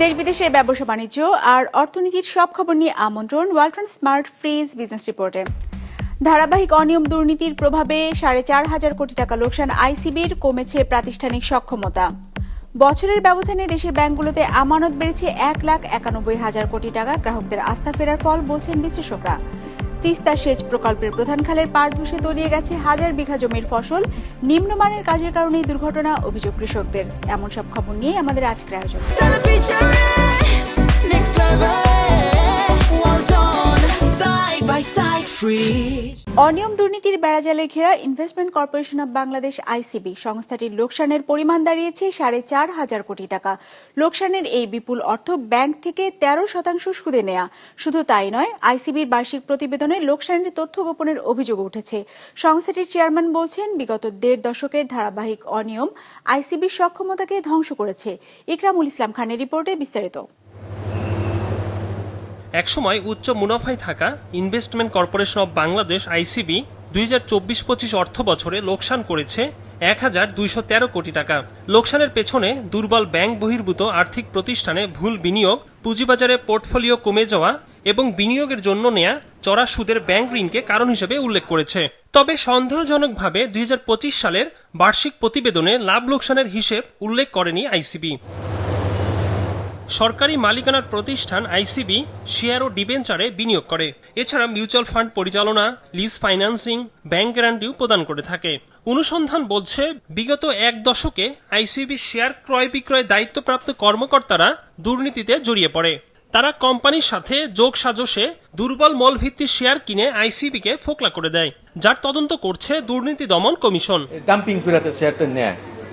দেশ বিদেশের ব্যবসা বাণিজ্য আর অর্থনীতির সব খবর নিয়ে আমন্ত্রণ ওয়ালটন স্মার্ট ফ্রিজ বিজনেস রিপোর্টে। ধারাবাহিক অনিয়ম দুর্নীতির প্রভাবে 4,500 কোটি টাকা লোকসান আইসিবির, কমেছে প্রাতিষ্ঠানিক সক্ষমতা। বছরের ব্যবধানে দেশের ব্যাংকগুলোতে আমানত বেড়েছে 1,91,000 কোটি টাকা, গ্রাহকদের আস্থা ফেরার ফল বলছেন বিশ্লেষকরা। তিস্তা সেচ প্রকল্পের প্রধান খালের পাড় ধসে তলিয়ে গেছে হাজার বিঘা জমির ফসল, নিম্নমানের কাজের কারণেই দুর্ঘটনা, অভিযোগ কৃষকদের। এমন সব খবর নিয়ে আমাদের আজকের আয়োজন। অনিয়ম দুর্নীতির বেড়াজালে ঘেরা investment corporation of Bangladesh ICB সংস্থাটির লোকসানের পরিমাণ দাঁড়িয়েছে 4,500 কোটি টাকা। লোকসানের এই বিপুল অর্থ ব্যাংক থেকে 13% সুদে নেয়া। শুধু তাই নয়, আইসিবির বার্ষিক প্রতিবেদনে লোকসানের তথ্য গোপনের অভিযোগ উঠেছে। সংস্থাটির চেয়ারম্যান বলছেন, বিগত 1.5 দশকের ধারাবাহিক অনিয়ম আইসিবির সক্ষমতাকে ধ্বংস করেছে। ইকরামুল ইসলাম খানের রিপোর্টে বিস্তারিত। একসময় উচ্চ মুনাফায় থাকা investment corporation of Bangladesh ICB 2024-25 অর্থ বছরে লোকসান করেছে 1,213 কোটি টাকা। লোকসানের পেছনে দুর্বল ব্যাংক বহির্ভূত আর্থিক প্রতিষ্ঠানে ভুল বিনিয়োগ, পুঁজিবাজারে পোর্টফোলিও কমে যাওয়া এবং বিনিয়োগের জন্য নেয়া চড়া সুদের ব্যাংক ঋণকে কারণ হিসেবে উল্লেখ করেছে। তবে সন্দেহজনকভাবে 2025 সালের বার্ষিক প্রতিবেদনে লাভ লোকসানের হিসেব উল্লেখ করেনি আইসিবি। সরকারি মালিকানার প্রতিষ্ঠান আইসিবি শেয়ার ও ডিবেঞ্চারে বিনিয়োগ করে। এছাড়া মিউচুয়াল ফান্ড পরিচালনা, লিজ ফাইন্যান্সিং, ব্যাংক গ্যারান্টিও প্রদান করে থাকে। অনুসন্ধান বলছে, বিগত 1 দশকে আইসিবি শেয়ার ক্রয় বিক্রয় দায়িত্বপ্রাপ্ত কর্মকর্তারা দুর্নীতিতে জড়িয়ে পড়ে। তারা কোম্পানির সাথে যোগ সাজশে দুর্বল মূলভিত্তিক শেয়ার কিনে আইসিবিকে ফোকলা করে দেয়, যার তদন্ত করছে দুর্নীতি দমন কমিশন। ডাম্পিং করে শেয়ারটা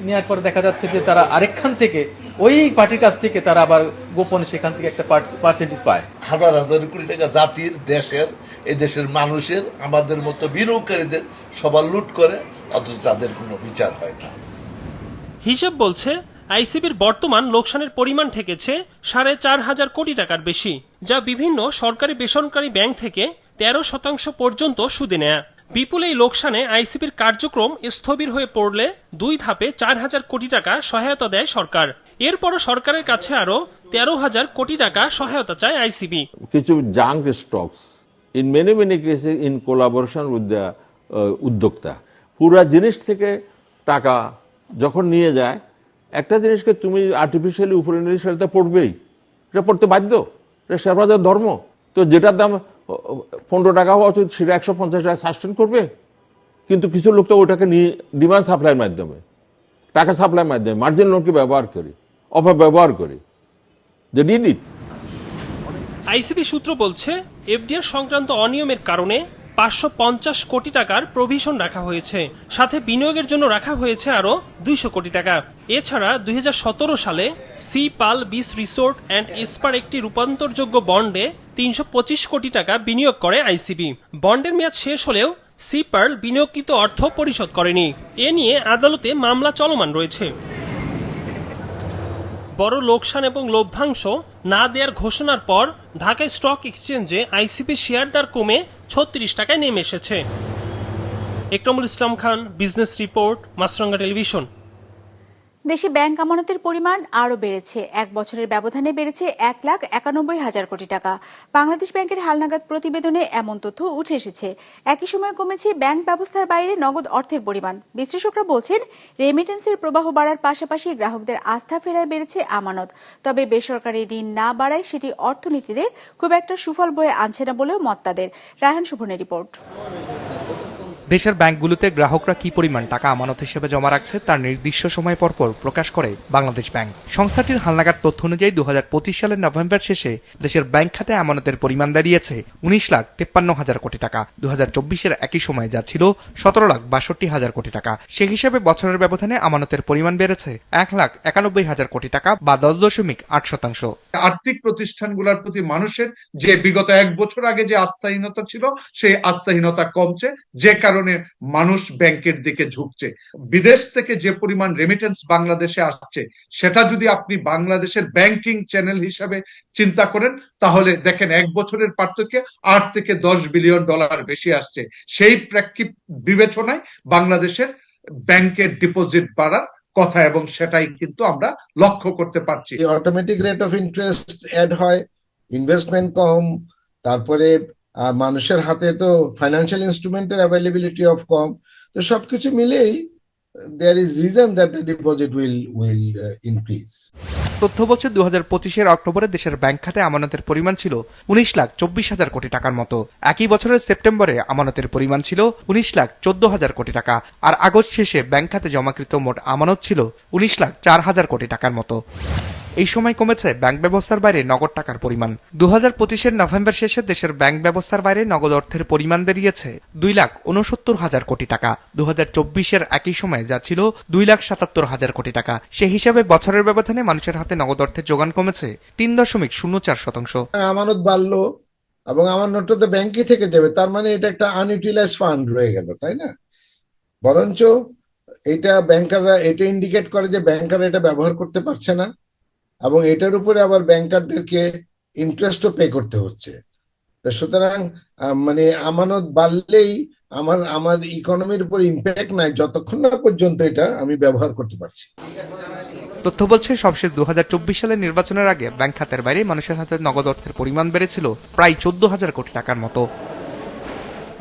নেয়ার পর দেখা যাচ্ছে যে তারা আরেকখান থেকে ওই পার্টির কাছ থেকে তারা আবার গোপনে সেখান থেকে একটা পার্সেন্টেজ পায়। হাজার হাজার কোটি টাকা জাতির, দেশের, এই দেশের মানুষের, আমাদের মতো বিনিয়োগকারীদের সবার লুট করে, অথচ তাদের কোনো বিচার হয় না। হিসাব বলছে, আইসিবির বর্তমান লোকসানের পরিমাণ ঠেকেছে 4,500 কোটি টাকার বেশি, যা বিভিন্ন সরকারি বেসরকারি ব্যাংক থেকে 13% পর্যন্ত সুদে নেয়া। বিপুল এই লোকসানে আইসিবির কার্যক্রম স্থবির হয়ে পড়লে 2 ধাপে 4,000 কোটি টাকা সহায়তা দেয় সরকার। এরপরও সরকারের কাছে আরো 13,000 কোটি টাকা সহায়তা চায় আইসিবি। কিছু জাঙ্ক স্টকস ইন মেনি কেসে ইন কোলাবোরেশন উইথ দ্য উদ্যোক্তা, পুরা জিনিস থেকে টাকা যখন নিয়ে যায়, একটা জিনিসকে তুমি আর্টিফিশিয়ালি উপরে নিলে সেটা পড়বেই, এটা পড়তে বাধ্য, এটা শেয়ার বাজার ধর্ম। তো যেটার দাম 15 টাকা হওয়া উচিত সেটা 150 টাকা সাস্টেন করবে। কিন্তু কিছু লোক তো ওটাকে নিয়ে ডিমান্ড সাপ্লাইয়ের মাধ্যমে, টাকা সাপ্লাইয়ের মাধ্যমে মার্জিন লোনকে ব্যবহার করি, অপব্যবহার করি। They did it. আইসিবি সূত্র বলছে, এফডিআর সংক্রান্ত অনিয়মের কারণে 550 কোটি টাকার প্রভিশন রাখা হয়েছে, সাথে বিনিয়োগের জন্য রাখা হয়েছে আরো 200 কোটি টাকা। এছাড়া 2017 সালে sea pearl beach resort and ইস্পার একটি রূপান্তরযোগ্য বন্ডে 325 কোটি টাকা বিনিয়োগ করে আইসিবি। বন্ডের মেয়াদ শেষ হলেও সি পার্ল বিনিয়োগকৃত অর্থ পরিশোধ করেনি। এ নিয়ে আদালতে মামলা চলমান রয়েছে। বড় লোকসান এবং লভ্যাংশ না দেওয়ার ঘোষণার পর ঢাকা স্টক এক্সচেঞ্জে আইসিবি শেয়ার দর কমে 36 টাকায় নেমে এসেছে। ইকরামুল ইসলাম খান, বিজনেস রিপোর্ট, মাছরাঙ্গা টেলিভিশন। দেশে ব্যাংক আমানতের পরিমাণ আরও বেড়েছে। 1 বছরের ব্যবধানে বেড়েছে 1,91,000 কোটি টাকা। বাংলাদেশ ব্যাংকের হালনাগাদ প্রতিবেদনে এমন তথ্য উঠে এসেছে। একই সময় কমেছে ব্যাংক ব্যবস্থার বাইরে নগদ অর্থের পরিমাণ। বিশ্লেষকরা বলছেন, রেমিটেন্সের প্রবাহ বাড়ার পাশাপাশি গ্রাহকদের আস্থা ফেরায় বেড়েছে আমানত। তবে বেসরকারি ঋণ না বাড়ায় সেটি অর্থনীতিতে খুব একটা সুফল বয়ে আনছে না বলেও মত তাদের। রায়হান শুভনের রিপোর্ট। দেশের ব্যাংকগুলোতে গ্রাহকরা কি পরিমাণ টাকা আমানত হিসেবে জমা রাখছে তার নির্দিষ্ট সময় পরপর প্রকাশ করে বাংলাদেশ ব্যাংক। সংস্থাটির হালনাগাদ তথ্য অনুযায়ী 2025 সালের নভেম্বর শেষে দেশের ব্যাংক খাতে আমানতের পরিমাণ দাঁড়িয়েছে 19,53,000 কোটি টাকা। 2024-এর একই সময়ে যা ছিল 17,62,000 কোটি টাকা। সে হিসেবে বছরের ব্যবধানে আমানতের পরিমাণ বেড়েছে 1,91,000 কোটি টাকা বা 10.8%। আর্থিক প্রতিষ্ঠানগুলোর প্রতি মানুষের যে বিগত 1 বছর আগে যে আস্থাহীনতা ছিল, সেই আস্থাহীনতা কমছে, যে কারণে মানুষ ব্যাংকের দিকে ঝুঁকছে। বিদেশ থেকে যে পরিমাণ রেমিটেন্স বাংলাদেশে আসছে, সেটা যদি আপনি বাংলাদেশের ব্যাংকিং চ্যানেল হিসাবে চিন্তা করেন, তাহলে দেখেন 1 বছরের পার্থক্যে 8 থেকে 10 বিলিয়ন ডলার বেশি আসছে। সেই প্রেক্ষিত বিবেচনায় বাংলাদেশের ব্যাংকের ডিপোজিট বাড়ার কথা, এবং সেটাই কিন্তু আমরা লক্ষ্য করতে পারছি। Automatic rate of interest add হয়, ইনভেস্টমেন্ট কম, তারপরে মানুষের হাতে তো ফাইন্যান্সিয়াল ইনস্ট্রুমেন্টের অ্যাভেলেবিলিটি অফ কম, তো সবকিছু মিলেই there is reason that the deposit will increase. তথ্য বলছে 2025-এর অক্টোবরে দেশের ব্যাংক খাতে আমানতের পরিমাণ ছিল 19,24,000 কোটি টাকার মতো। একই বছরের সেপ্টেম্বরে আমানতের পরিমাণ ছিল 19,14,000 কোটি টাকা, আর আগস্ট শেষে ব্যাংক খাতে জমাকৃত মোট আমানত ছিল 19,04,000 কোটি টাকার মতো। এই সময় কমেছে ব্যাংক ব্যবস্থার বাইরে নগদ টাকার পরিমাণ। 2025-এর নভেম্বর শেষে দেশের ব্যাংক ব্যবস্থার বাইরে নগদ অর্থের পরিমাণ বেরিয়েছে 2,69,000 কোটি টাকা। 2024-এর একই সময়ে যা ছিল 2,77,000 কোটি টাকা। সে হিসাবে বছরের ব্যবধানে মানুষের হাতে নগদ অর্থের যোগান কমেছে 3.04%। আমানত বাড়লো এবং আমানতটা তো ব্যাংকে থেকে যাবে, তার মানে এটা একটা আনইউটিলাইজ ফান্ড রয়ে গেল, তাই না? বরঞ্চ এটা ব্যাংকাররা এটা ইন্ডিকেট করে যে ব্যাংকাররা এটা ব্যবহার করতে পারছে না, এবং এটার উপরে আবার ব্যাংকারদেরকে ইন্টারেস্টও পে করতে হচ্ছে। সুতরাং মানে আমানত বাড়লেই আমার ইকোনমির উপর ইম্প্যাক্ট নাই যতক্ষণ না পর্যন্ত এটা আমি ব্যবহার করতে পারছি। তথ্য বলছে সবশেষ 2024 সালের নির্বাচনের আগে ব্যাংক খাতের বাইরে মানুষের হাতে নগদ অর্থের পরিমাণ বেড়েছিল প্রায় 14,000 কোটি টাকার মতো।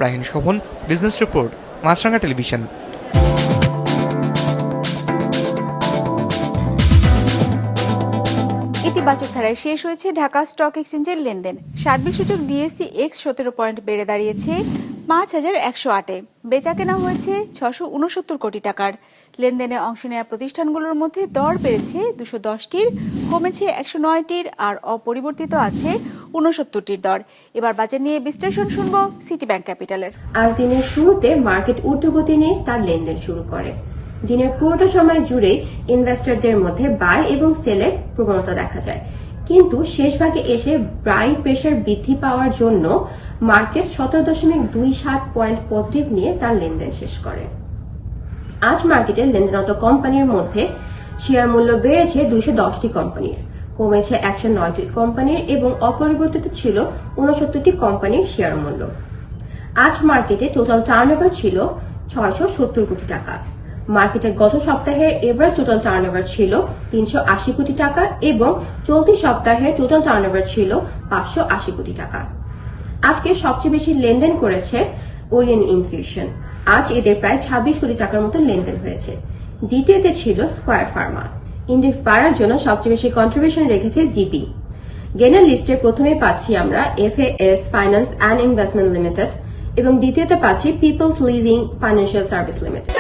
রাহিন শোভন, বিজনেস রিপোর্ট, মাছরাঙা টেলিভিশন। ইতিবাচক ধারায় শেষ হয়েছে ঢাকা স্টক এক্সচেঞ্জের লেনদেন। সার্বিক সূচক ডিএসসি এক্স 17 পয়েন্ট বেড়ে দাঁড়িয়েছে 5,108-এ। বেচা কেনা হয়েছে 669 কোটি টাকার। লেনদেনে অংশ নেওয়া প্রতিষ্ঠানগুলোর মধ্যে দর বেড়েছে 210টির, কমেছে 109টির, আর অপরিবর্তিত আছে 69টির দর। এবার বাজার নিয়ে বিশ্লেষণ শুনব সিটি ব্যাংক ক্যাপিটালের। আজ দিনের শুরুতে মার্কেট ঊর্ধ্বগতি নিয়ে তার লেনদেন শুরু করে। দিনের পুরোটা সময় জুড়ে ইনভেস্টরদের মধ্যে বাই এবং সেলের প্রবণতা দেখা যায়, কিন্তু শেষ ভাগে এসে বাই প্রেসার বৃদ্ধি পাওয়ার জন্য মার্কেট 17.27 পয়েন্ট পজিটিভ নিয়ে তার লেনদেন শেষ করে। আজ মার্কেটে লেনদেনরত কোম্পানির মধ্যে শেয়ার মূল্য বেড়েছে 210টি কোম্পানির, কমেছে 109টি কোম্পানির এবং অপরিবর্তিত ছিল 69টি কোম্পানির শেয়ার মূল্য। আজ মার্কেটে টোটাল টার্নওভার ছিল 670 কোটি টাকা। মার্কেটে গত সপ্তাহের এভারেজ টোটাল টার্নওভার ছিল 380 কোটি টাকা এবং চলতি সপ্তাহের টোটাল টার্নওভার ছিল 580 কোটি টাকা। আজকে সবচেয়ে বেশি লেনদেন করেছে ওরিয়েন্ট ইনফিউশন। আজ এদের প্রায় 26 কোটি টাকার মতো লেনদেন হয়েছে। দ্বিতীয়তে ছিল স্কয়ার ফার্মা। ইন্ডেক্স বাড়ার জন্য সবচেয়ে বেশি কন্ট্রিবিউশন রেখেছে জিপি। গেনার লিস্টে প্রথমে পাচ্ছি আমরা FAS finance and investment limited এবং দ্বিতীয়তে পাচ্ছি people's leasing financial service limited.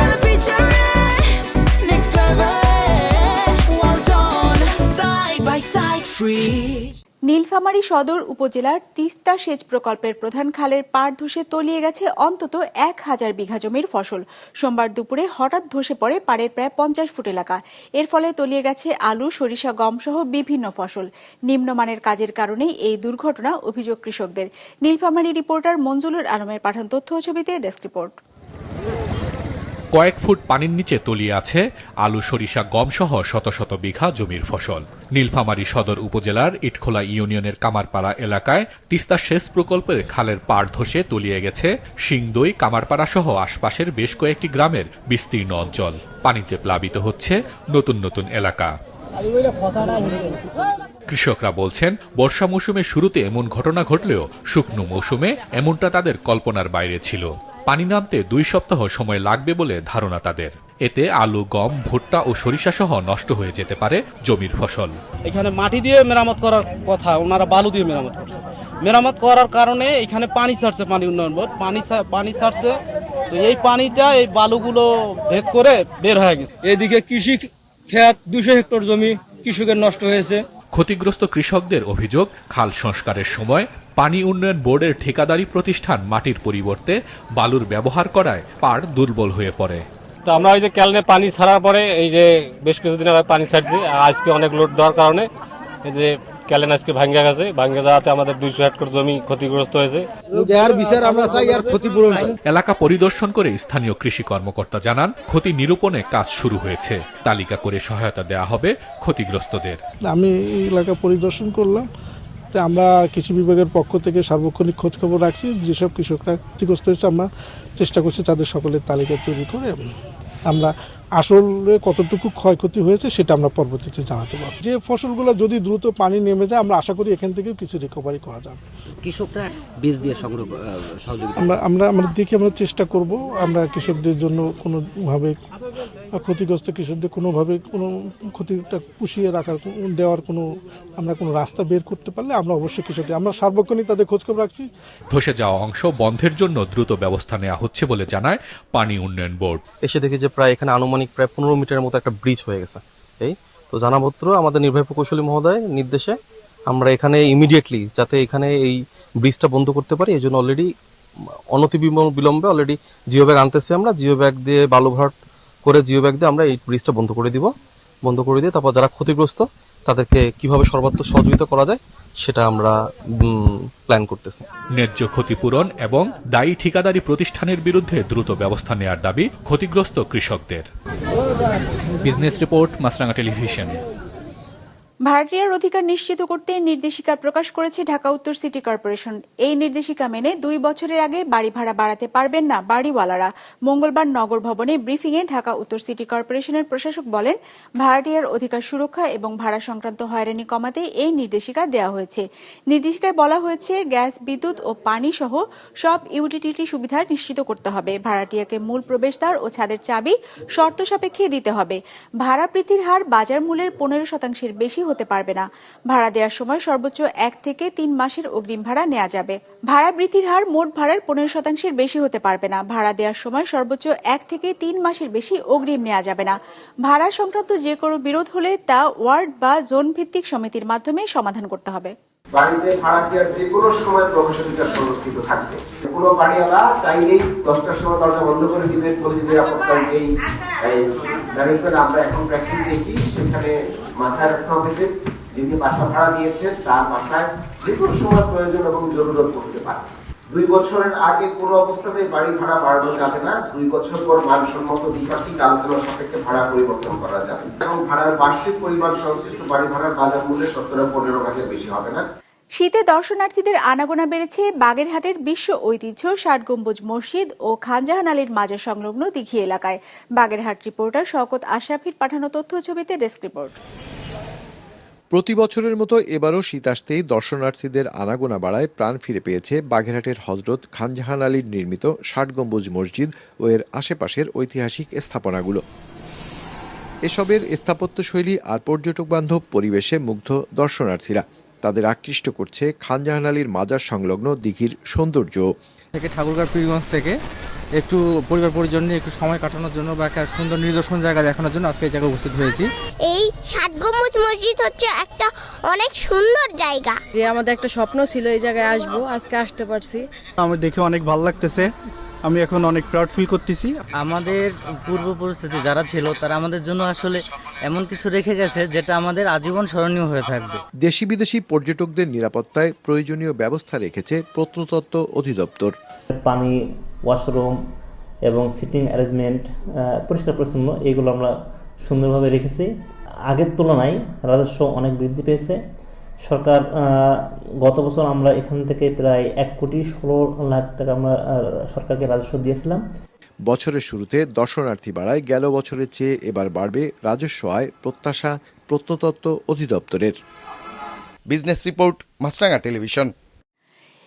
Nilphamari Sadar উপজেলার তিস্তা সেচ প্রকল্পের প্রধান খালের পাড় ধসে তলিয়ে গেছে অন্তত 1,000 বিঘা জমির ফসল। সোমবার দুপুরে হঠাৎ ধসে পড়ে পাড়ের প্রায় 50 ফুট এলাকা। এর ফলে তলিয়ে গেছে আলু, সরিষা, গম সহ বিভিন্ন ফসল। নিম্নমানের কাজের কারণেই এই দুর্ঘটনা, অভিযোগ কৃষকদের। নীলফামারী রিপোর্টার মঞ্জুলুর আলমের পাঠান তথ্য ও ছবিতে ডেস্ক রিপোর্ট। কয়েক ফুট পানির নিচে তলিয়ে আছে আলু, সরিষা, গম সহ শত শত বিঘা জমির ফসল। নীলফামারী সদর উপজেলার ইটখোলা ইউনিয়নের কামারপাড়া এলাকায় তিস্তা সেচ প্রকল্পের খালের পাড় ধসে তলিয়ে গেছে সিংদই, কামারপাড়া সহ আশপাশের বেশ কয়েকটি গ্রামের বিস্তীর্ণ অঞ্চল। পানিতে প্লাবিত হচ্ছে নতুন নতুন এলাকা। কৃষকরা বলছেন, বর্ষা মৌসুমের শুরুতে এমন ঘটনা ঘটলেও শুকনো মৌসুমে এমনটা তাদের কল্পনার বাইরে ছিল। পানি নামতে 2 সপ্তাহ সময় লাগবে বলে ধারণা তাদের। এতে আলু, গম, ভুট্টা ও সরিষা সহ নষ্ট হয়ে যেতে পারে জমির ফসল। এখানে মাটি দিয়ে মেরামত করার কথা, ওনারা বালু দিয়ে মেরামত করছে। মেরামত করার কারণে এখানে পানি ছাড়ছে, পানি উন্নয়ন বোর্ড পানি ছাড়ছে, তো এই পানিটা এই বালুগুলো ভেদ করে বের হয়ে গেছে। এদিকে কৃষি ক্ষেত 200 হেক্টর জমি কৃষকের নষ্ট হয়েছে। ক্ষতিগ্রস্ত কৃষকদের অভিযোগ, খাল সংস্কারের সময় পানি উন্নয়ন বোর্ডের ঠিকাদারি প্রতিষ্ঠান মাটির পরিবর্তে বালুর ব্যবহার করায় পাড় দুর্বল হয়ে পড়ে। তো আমরা ওই যে ক্যালনে পানি ছাড়ার পরে এই যে বেশ কিছুদিন আগে পানি ছাড়ছি, আজকে অনেক লোড দেওয়ার কারণে এই যে ক্যালেন আজকে ভাঙ্গা গেছে। ভাঙ্গে যাওয়াতে আমাদের 200 হেক্টর জমি ক্ষতিগ্রস্ত হয়েছে। এলাকা পরিদর্শন করে স্থানীয় কৃষি কর্মকর্তা জানান, ক্ষতি নিরূপণে কাজ শুরু হয়েছে। তালিকা করে সহায়তা দেওয়া হবে ক্ষতিগ্রস্তদের। আমি এই এলাকা পরিদর্শন করলাম, তো আমরা কৃষি বিভাগের পক্ষ থেকে সার্বক্ষণিক খোঁজ খবর রাখছি। যেসব কৃষকরা ক্ষতিগ্রস্ত হয়েছে আমরা চেষ্টা করছি তাদের সকলের তালিকা তৈরি করে আমরা আসলে কতটুকু ক্ষয়ক্ষতি হয়েছে সেটা আমরা পরবর্তীতে জানাতে পারব। যে ফসলগুলো যদি দ্রুত পানি নেমে যায় আমরা আশা করি এখান থেকেও কিছু রিকভারি করা যাবে। কৃষকরা বীজ দিয়ে সংগ্রহ সহযোগিতা আমরা চেষ্টা করব আমরা কৃষকদের জন্য কোনোভাবে ক্ষতিগ্রস্ত কৃষকদের কোনোভাবে কোনো ক্ষতিটা পুষিয়ে দেওয়ার আমরা কোনো রাস্তা বের করতে পারলে আমরা অবশ্যই কৃষকদের আমরা সার্বক্ষণিক তাদের খোঁজখবর রাখছি। ধসে যাওয়া অংশ বন্ধের জন্য দ্রুত ব্যবস্থা নেওয়া হচ্ছে বলে জানায় পানি উন্নয়ন বোর্ড। এসে দেখি যে প্রায় এখানে আনুমানিক প্রায় 15 মিটারের মতো একটা ব্রিজ হয়ে গেছে। তো জানামাত্র আমাদের নির্বাহী প্রকৌশলী মহোদয় নির্দেশে আমরা এখানে ইমিডিয়েটলি যাতে এখানে এই ব্রিজটা বন্ধ করতে পারি এই জন্য অলরেডি বিলম্বে অলরেডি জিও ব্যাগ আনতেছি। আমরা জিও ব্যাগ দিয়ে বালু ভরাট করে জিও ব্যাগ দিয়ে আমরা এই ব্রিজটা বন্ধ করে দিয়ে তারপর যারা ক্ষতিগ্রস্ত তাদেরকে কিভাবে সর্বাত্মক সহযোগিতা করা যায় সেটা আমরা প্ল্যান করতেছি। ন্যায্য ক্ষতিপূরণ এবং দায়ী ঠিকাদারি প্রতিষ্ঠানের বিরুদ্ধে দ্রুত ব্যবস্থা নেওয়ার দাবি ক্ষতিগ্রস্ত কৃষকদের। বিজনেস রিপোর্ট, মাছরাঙা টেলিভিশন। ভাড়াটিয়ার অধিকার নিশ্চিত করতে নির্দেশিকা প্রকাশ করেছে ঢাকা উত্তর সিটি কর্পোরেশন। এই নির্দেশিকা মেনে 2 বছরের আগে বাড়ি ভাড়া বাড়াতে পারবেন না বাড়িওয়ালারা। মঙ্গলবার নগর ভবনে ব্রিফিংয়ে ঢাকা উত্তর সিটি কর্পোরেশনের প্রশাসক বলেন, ভাড়াটিয়ার অধিকার সুরক্ষা এবং ভাড়া সংক্রান্ত হয়রানি কমাতে এই নির্দেশিকা দেওয়া হয়েছে। নির্দেশিকায় বলা হয়েছে, গ্যাস, বিদ্যুৎ ও পানি সহ সব ইউটিলিটি সুবিধা নিশ্চিত করতে হবে। ভাড়াটিয়াকে মূল প্রবেশদ্বার ও ছাদের চাবি শর্ত সাপেক্ষে দিতে হবে। ভাড়া বৃদ্ধির হার বাজার মূল্যের 15% বেশি হতে পারবে না। ভাড়া দেওয়ার সময় সর্বোচ্চ 1 থেকে 3 মাসের অগ্রিম ভাড়া নেওয়া যাবে। ভাড়া বৃদ্ধির হার মোট ভাড়ার 15% বেশি হতে পারবে না। ভাড়া দেওয়ার সময় সর্বোচ্চ 1 থেকে 3 মাসের বেশি অগ্রিম নেওয়া যাবে না। ভাড়া সংক্রান্ত যে কোনো বিরোধ হলে তা ওয়ার্ড বা জোন ভিত্তিক সমিতির মাধ্যমে সমাধান করতে হবে। বাড়িতে ভাড়া দেওয়ার যে কোনো সময় প্রবেশাধিকার সংরক্ষিত থাকবে। কোনো বাড়িওয়ালা চাইলেই 10টার সময় দরজা বন্ধ করে দিবে। প্রতি নিরাপত্তায় এই আমরা এখন প্র্যাকটিস দেখি, সেখানে মাথায় রাখতে হবে যে যিনি বাসা ভাড়া দিয়েছেন তার বাসায় যে কোনো সময় প্রয়োজন এবং জরুরত পড়তে পারে। 2 বছরের আগে কোনো অবস্থাতেই বাড়ি ভাড়া বাড়ানো যাবে না। 2 বছর পর মানসম্মত দ্বিপাক্ষিক আলোচনা সাপেক্ষে ভাড়া পরিবর্তন করা যাবে এবং ভাড়ার বার্ষিক পরিমাণ সংশ্লিষ্ট বাড়ি ভাড়ার বাজার মূল্যে 17-15% বেশি হবে না। শীতে দর্শনার্থীদের আনাগোনা বেড়েছে বাগেরহাটের বিশ্ব ঐতিহ্য 60 গম্বুজ মসজিদ ও খানজাহান আলীর মাজার সংলগ্ন দিঘি এলাকায়। বাগেরহাট রিপোর্টার শওকত আশরাফির পাঠানো তথ্য ছবিতে ডেস্ক রিপোর্ট। প্রতি বছরের মতো এবারও শীত আসতেই দর্শনার্থীদের আনাগোনা বাড়ায় প্রাণ ফিরে পেয়েছে বাগেরহাটের হজরত খানজাহান আলীর নির্মিত 60 গম্বুজ মসজিদ ও এর আশেপাশের ঐতিহাসিক স্থাপনাগুলো। এসবের স্থাপত্যশৈলী আর পর্যটক বান্ধব পরিবেশে মুগ্ধ দর্শনার্থীরা। তাদের আকৃষ্ট করছে খানজাহান আলীর মাজার সংলগ্ন দিঘির সৌন্দর্য। থেকে ঠাকুরগাঁও পীরগঞ্জ থেকে একটু পরিবার পরিজন নিয়ে একটু সময় কাটানোর জন্য বা একটা সুন্দর নিদর্শন জায়গা দেখানোর জন্য আজকে এই জায়গায় উপস্থিত হয়েছি। এই 60 গম্বুজ মসজিদ হচ্ছে একটা অনেক সুন্দর জায়গা। যে আমাদের একটা স্বপ্ন ছিল এই জায়গায় আসবো, আজকে আসতে পারছি। আমার দেখে অনেক ভালো লাগতেছে। আমি এখন অনেক প্রাউড ফিল করতেছি। আমাদের পূর্বপুরুষরা যারা ছিল তারা আমাদের জন্য আসলে এমন কিছু রেখে গেছে যেটা আমাদের আজীবন স্মরণীয় হয়ে থাকবে। দেশি বিদেশি পর্যটকদের নিরাপত্তায় প্রয়োজনীয় ব্যবস্থা রেখেছে প্রত্নতত্ত্ব অধিদপ্তর। পানি, ওয়াশরুম এবং সিটিং অ্যারেঞ্জমেন্ট পরিষ্কার পরিচ্ছন্ন এগুলো আমরা সুন্দরভাবে রেখেছি। আগের তুলনায় রাজস্ব অনেক বৃদ্ধি পেয়েছে। সরকার গত বছর আমরা এখান থেকে প্রায় 1,16,00,000 টাকা আমরা সরকারকে রাজস্ব দিয়েছিলাম। বছরের শুরুতে দর্শনার্থী বাড়ায় গেল বছরের চেয়ে এবার বাড়বে রাজস্ব আয় প্রত্যাশা প্রত্নতত্ত্ব অধিদপ্তরের। বিজনেস রিপোর্ট, মাছরাঙা টেলিভিশন।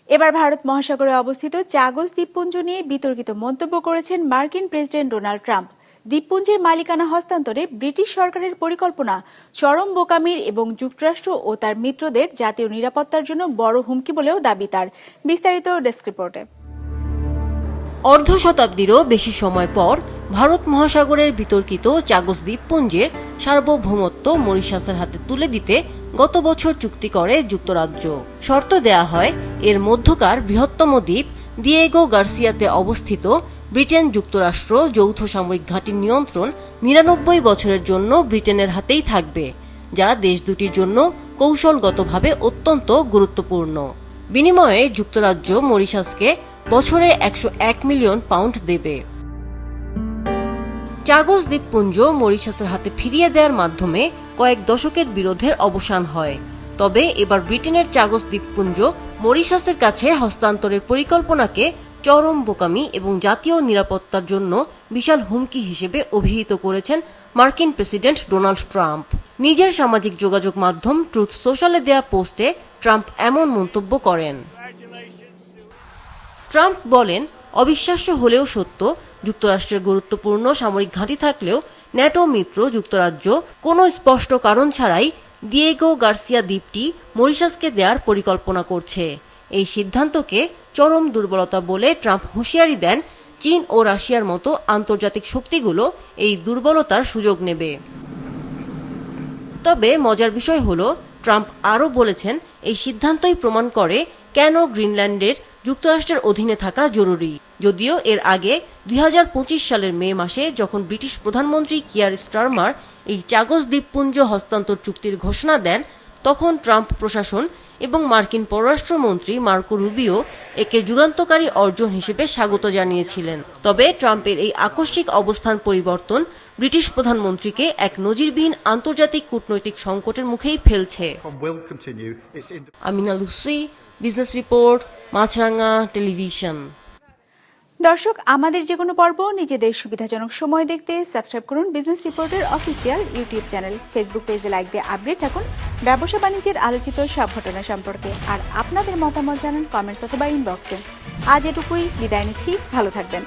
এবার ভারত মহাসাগরে অবস্থিত চাগোস দ্বীপপুঞ্জ নিয়ে বিতর্কিত মন্তব্য করেছেন মার্কিন প্রেসিডেন্ট ডোনাল্ড ট্রাম্প। দ্বীপপুঞ্জের মালিকানা হস্তান্তরে ব্রিটিশ সরকারের পরিকল্পনা চরম বোকামির এবং যুক্তরাষ্ট্র ও তার মিত্রদের জাতীয় নিরাপত্তার জন্য বড় হুমকি বলেও দাবি তার। বিস্তারিত ডেস্ক রিপোর্টে। অর্ধ শতাব্দীরও বেশি সময় পর ভারত মহাসাগরের বিতর্কিত চাগোস দ্বীপপুঞ্জের সার্বভৌমত্ব মরিশাসের হাতে তুলে দিতে গত বছর চুক্তি করে যুক্তরাজ্য। শর্ত দেয়া হয় এর মধ্যকার বৃহত্তম দ্বীপ দিয়েগো গার্সিয়াতে অবস্থিত ব্রিটেন যুক্তরাষ্ট্র যৌথ সামরিক ঘাঁটির নিয়ন্ত্রণ 99 বছরের জন্য ব্রিটেনের হাতেই থাকবে, যা দেশ দুটির জন্য কৌশলগতভাবে অত্যন্ত গুরুত্বপূর্ণ। বিনিময়ে যুক্তরাজ্য মরিশাসকে বছরে 101 মিলিয়ন পাউন্ড দেবে। চাগোস দ্বীপপুঞ্জ মরিশাসের হাতে ফিরিয়ে দেওয়ার মাধ্যমে কয়েক দশকের বিরোধের অবসান হয়। তবে এবার ব্রিটেনের চাগস দ্বীপপুঞ্জ মরিশাসের কাছে হস্তান্তরের পরিকল্পনাকে চরম বোকামি এবং জাতীয় নিরাপত্তার জন্য বিশাল হুমকি হিসেবে অভিহিত করেছেন মার্কিন প্রেসিডেন্ট ডোনাল্ড ট্রাম্প। নিজের সামাজিক যোগাযোগ মাধ্যম ট্রুথ সোশ্যালে দেয়া পোস্টে ট্রাম্প এমন মন্তব্য করেন। ট্রাম্প বলেন, অবিশ্বাস্য হলেও সত্য, যুক্তরাষ্ট্রের গুরুত্বপূর্ণ সামরিক ঘাঁটি থাকলেও ন্যাটো মিত্র যুক্তরাজ্য কোনো স্পষ্ট কারণ ছাড়াই দিয়েগো গার্সিয়া দ্বীপটি মরিশাসকে দেওয়ার পরিকল্পনা করছে। এই সিদ্ধান্তকে চরম দুর্বলতা বলে ট্রাম্প হুঁশিয়ারি দেন, চীন ও রাশিয়ার মতো আন্তর্জাতিক শক্তিগুলো এই দুর্বলতার সুযোগ নেবে। তবে মজার বিষয় হলো, ট্রাম্প আরও বলেছেন, এই সিদ্ধান্তই প্রমাণ করে কেন গ্রিনল্যান্ডের যুক্তরাষ্ট্রের অধীনে থাকা জরুরি। যদিও এর আগে 2025 সালের মে মাসে যখন ব্রিটিশ প্রধানমন্ত্রী কিয়ার স্টারমার এই চাগস দ্বীপপুঞ্জ হস্তান্তর চুক্তির ঘোষণা দেন, তখন ট্রাম্প প্রশাসন এবং মার্কিন পররাষ্ট্রমন্ত্রী মার্কো রুবিও একে যুগান্তকারী অর্জন হিসেবে স্বাগত জানিয়েছিলেন। তবে ট্রাম্পের এই আকস্মিক অবস্থান পরিবর্তন ব্রিটিশ প্রধানমন্ত্রীকে এক নজিরবিহীন আন্তর্জাতিক কূটনৈতিক সংকটের মুখেই ফেলছে। আমিনা লুসি, বিজনেস রিপোর্ট, মাছরাঙা টেলিভিশন। দর্শক, আমাদের যে কোনো পর্ব নিজেদের সুবিধাজনক সময় দেখতে সাবস্ক্রাইব করুন বিজনেস রিপোর্টের অফিসিয়াল ইউটিউব চ্যানেল। ফেসবুক পেজে লাইক দিয়ে আপডেট থাকুন ব্যবসা বাণিজ্যের আলোচিত সব ঘটনা সম্পর্কে। আর আপনাদের মতামত জানান কমেন্টস অথবা ইনবক্সে। আজ এটুকুই, বিদায় নিচ্ছি, ভালো থাকবেন।